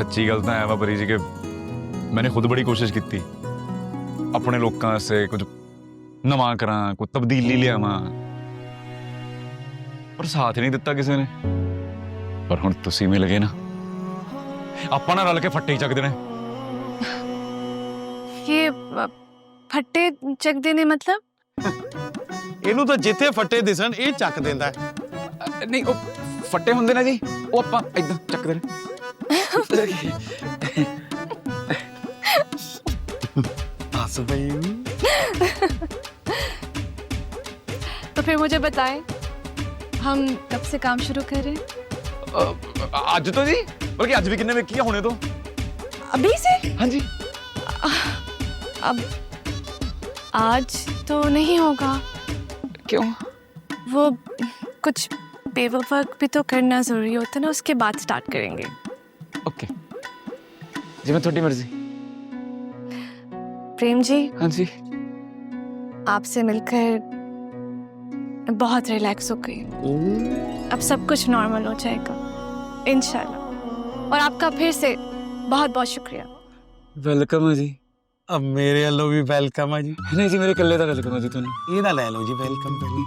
सच्ची गल तो है वा परी जी कि मैंने खुद बड़ी कोशिश की अपने लोगों से कुछ नवा करा, कुछ तब्दीली लियावां, पर साथ नहीं दिता किसी ने। पर हुण तुसीं मिल गए ना, आपां ना रल के फट्टे चक देने। ये फट्टे चक देने मतलब? ਇਹਨੂੰ ਤਾਂ ਜਿੱਥੇ ਫੱਟੇ ਦਿਸਣ ਇਹ ਚੱਕ ਦਿੰਦਾ ਹੈ। नहीं वो फट्टे होंगे ना जी, वो आपां इदां चक देने। हस पई तो फिर मुझे बताएं, हम कब से काम शुरू करें? आज तो जी, बल्कि आज भी किन्ने में किया होने तो। अभी से? हाँ जी। अब आज तो नहीं होगा। क्यों? वो कुछ पेपर वर्क भी तो करना जरूरी होता है ना, उसके बाद स्टार्ट करेंगे। ओके जी, मैं थोड़ी मर्जी। प्रेम जी, हाँ जी। आपसे मिलकर मैं बहुत रिलैक्स हो गई। अब सब कुछ नॉर्मल हो जाएगा इंशाल्लाह। और आपका फिर से बहुत बहुत शुक्रिया। वेलकम है जी। अब मेरे ਵੱਲੋਂ ਵੀ ਵੈਲਕਮ ਹੈ ਜੀ। नहीं जी, मेरे कल्ले का वेलकम है जी। तुम ਇਹਦਾ ਲੈ ਲਓ ਜੀ ਵੈਲਕਮ ਪਹਿਲੀ।